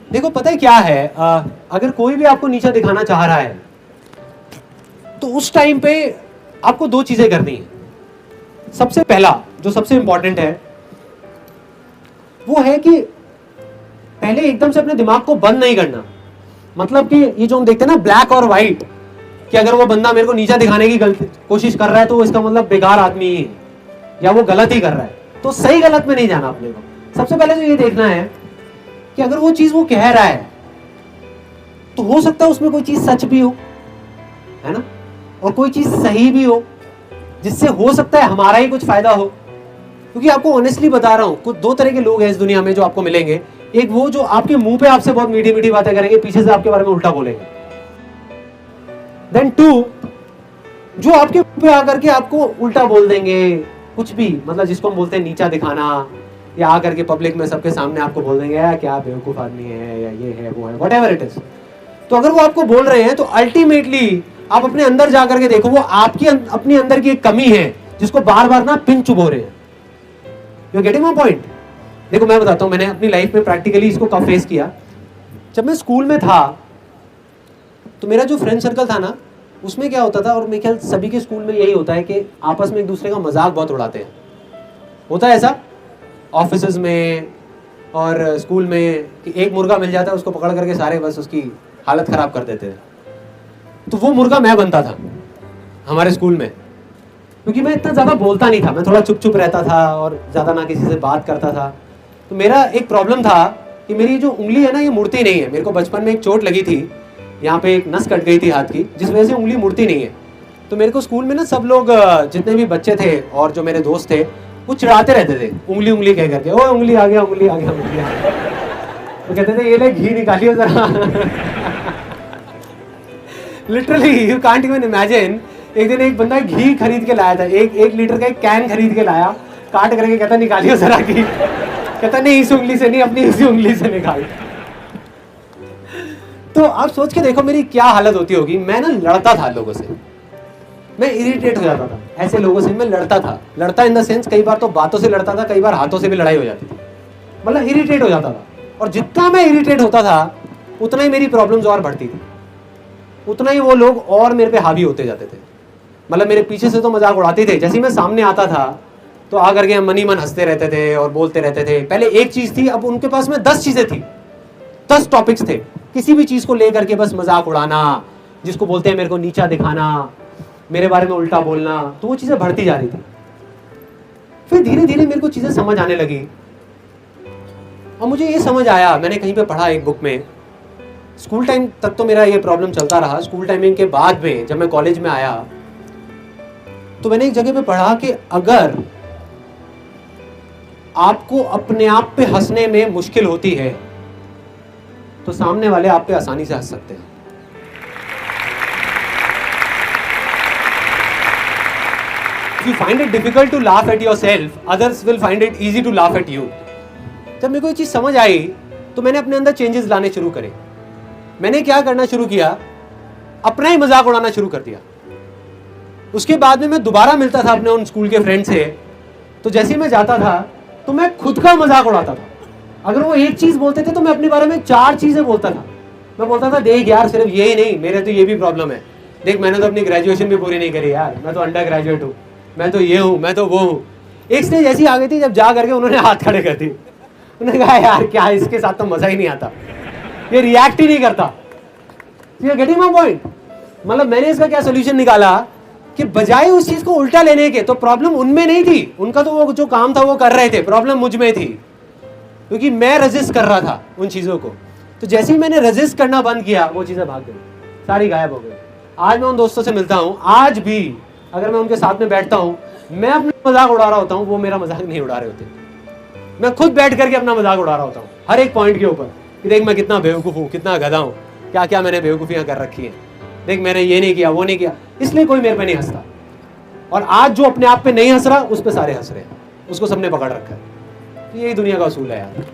देखो पता है क्या है, अगर कोई भी आपको नीचा दिखाना चाह रहा है तो उस टाइम पे आपको दो चीजें करनी है। सबसे पहला जो सबसे इंपॉर्टेंट है वो है कि पहले एकदम से अपने दिमाग को बंद नहीं करना। मतलब कि ये जो हम देखते हैं ना ब्लैक और व्हाइट, कि अगर वो बंदा मेरे को नीचा दिखाने की कोशिश कर रहा है तो इसका मतलब बेकार आदमी ही है या वो गलत ही कर रहा है। तो सही गलत में नहीं जाना अपने को। सबसे पहले तो ये देखना है कि अगर वो चीज वो कह रहा है तो हो सकता है उसमें कोई चीज सच भी हो, है ना, और कोई चीज सही भी हो, जिससे हो सकता है हमारा ही कुछ फायदा हो। क्योंकि आपको ऑनेस्टली बता रहा हूं, कुछ दो तरह के लोग हैं इस दुनिया में जो आपको मिलेंगे। एक वो जो आपके मुंह पे आपसे बहुत मीठी मीठी बातें करेंगे, पीछे से आपके बारे में उल्टा बोलेंगे। देन टू, जो आपके मुंह पे आकर के आपको उल्टा बोल देंगे कुछ भी, मतलब जिसको हम बोलते हैं नीचा दिखाना, या आकर के पब्लिक में सबके सामने आपको बोल देंगे यार क्या बेवकूफ आदमी है, या ये है वो है, व्हाटएवर इट इज। तो अगर वो आपको बोल रहे हैं तो अल्टीमेटली आप अपने अंदर जाकर के देखो, वो आपकी अपनी अंदर की एक कमी है जिसको बार बार ना पिन चुभो रहे हैं। You getting my point? देखो मैं बताता हूं, मैंने अपनी लाइफ में प्रैक्टिकली इसको कब फेस किया। जब मैं स्कूल में था तो मेरा जो फ्रेंड सर्कल था ना, उसमें क्या होता था, और मेरे ख्याल सभी के स्कूल में यही होता है कि आपस में एक दूसरे का मजाक बहुत उड़ाते हैं। होता है ऐसा ऑफिसेज में और स्कूल में कि एक मुर्गा मिल जाता है, उसको पकड़ करके सारे बस उसकी हालत खराब कर देते हैं। तो वो मुर्गा मैं बनता था हमारे स्कूल में, क्योंकि मैं इतना ज़्यादा बोलता नहीं था, मैं थोड़ा चुप चुप रहता था और ज़्यादा ना किसी से बात करता था। तो मेरा एक प्रॉब्लम था कि मेरी जो उंगली है ना ये मुड़ती नहीं है। मेरे को बचपन में एक चोट लगी थी, यहाँ पे एक नस कट गई थी हाथ की, जिस वजह से उंगली मुड़ती नहीं है। तो मेरे को स्कूल में ना सब लोग जितने भी बच्चे थे और जो मेरे दोस्त थे वो चिढ़ाते रहते थे, उंगली उंगली कह करके, ओ उंगली आ गया, उंगली आ गया, उंगली आ गया। तो कहते थे ये ले घी निकालियो जरा। Literally you can't even imagine. एक दिन एक बंदा घी खरीद के लाया था, एक लीटर का एक कैन खरीद के लाया, काट करके कहता निकालियो जरा घी। कहता नहीं इस उंगली से नहीं, अपनी इसी उंगली से निकाल। तो आप सोच के देखो मेरी क्या हालत होती होगी। मैं ना लड़ता था लोगों से, मैं इरिटेट हो जाता था ऐसे लोगों से। मैं लड़ता था, लड़ता इन द सेंस कई बार तो बातों से लड़ता था, कई बार हाथों से भी लड़ाई हो जाती थी। मतलब इरिटेट हो जाता था, और जितना मैं इरिटेट होता था उतना ही मेरी प्रॉब्लम्स और बढ़ती थी, उतना ही वो लोग और मेरे पे हावी होते जाते थे। मतलब मेरे पीछे से तो मजाक उड़ाते थे, जैसे ही मैं सामने आता था तो आकर के मन ही मन हंसते रहते थे और बोलते रहते थे। पहले एक चीज थी, अब उनके पास में 10 चीजें थी, 10 टॉपिक्स थे, किसी भी चीज को लेकर के बस मजाक उड़ाना, जिसको बोलते हैं मेरे को नीचा दिखाना, मेरे बारे में उल्टा बोलना। तो वो चीजें बढ़ती जा रही थी। फिर धीरे धीरे मेरे को चीजें समझ आने लगी, और मुझे ये समझ आया, मैंने कहीं पे पढ़ा एक बुक में। स्कूल टाइम तक तो मेरा ये प्रॉब्लम चलता रहा। स्कूल टाइमिंग के बाद में जब मैं कॉलेज में आया तो मैंने एक जगह पे पढ़ा कि अगर आपको अपने आप पे हंसने में मुश्किल होती है तो सामने वाले आप पे आसानी से हंस सकते हैं। If you find it difficult to laugh at yourself, others will find it easy to laugh at you. जब मेरे को ये चीज समझ आई तो मैंने अपने अंदर चेंजेस लाने शुरू करे। मैंने क्या करना शुरू किया, अपना ही मजाक उड़ाना शुरू कर दिया। उसके बाद में मैं दोबारा मिलता था अपने उन स्कूल के फ्रेंड से, तो जैसे ही मैं जाता था तो मैं खुद का मजाक उड़ाता था। अगर वो एक चीज बोलते थे तो मैं अपने बारे में 4 चीजें बोलता था। मैं बोलता था देख यार सिर्फ यही नहीं, मेरे तो ये भी प्रॉब्लम है, देख मैंने तो अपनी ग्रेजुएशन भी पूरी नहीं करी यार, मैं तो अंडर ग्रेजुएट हूँ, मैं तो ये हूँ, मैं तो वो हूँ। एक स्टेज ऐसी आ गई थी जब जा करके उन्होंने हाथ खड़े कर दिए। उन्होंने कहा यार क्या इसके साथ तो मजा ही नहीं आता, ये रिएक्ट ही नहीं करता। Getting my point? मतलब मैंने इसका क्या सोल्यूशन निकाला कि बजाय उस चीज को उल्टा लेने के, तो प्रॉब्लम उनमें नहीं थी, उनका तो वो जो काम था वो कर रहे थे, प्रॉब्लम मुझ में थी, क्योंकि मैं रेजिस्ट कर रहा था उन चीजों को। तो जैसे ही मैंने रेजिस्ट करना बंद किया वो चीजें भाग गई, सारी गायब हो गई। आज मैं उन दोस्तों से मिलता हूँ, आज भी अगर मैं उनके साथ में बैठता हूँ, मैं अपना मजाक उड़ा रहा होता हूँ, वो मेरा मजाक नहीं उड़ा रहे होते। मैं खुद बैठ करके अपना मजाक उड़ा रहा होता हूँ हर एक पॉइंट के ऊपर कि देख मैं कितना बेवकूफ हूँ, कितना गधा हूँ, क्या क्या मैंने बेवकूफियां कर रखी है, देख मैंने ये नहीं किया, वो नहीं किया। इसलिए कोई मेरे पे नहीं हंसता। और आज जो अपने आप पे नहीं हंस रहा, उस पे सारे हंस रहे हैं, उसको सबने पकड़ रखा है। यही दुनिया का असूल है यार।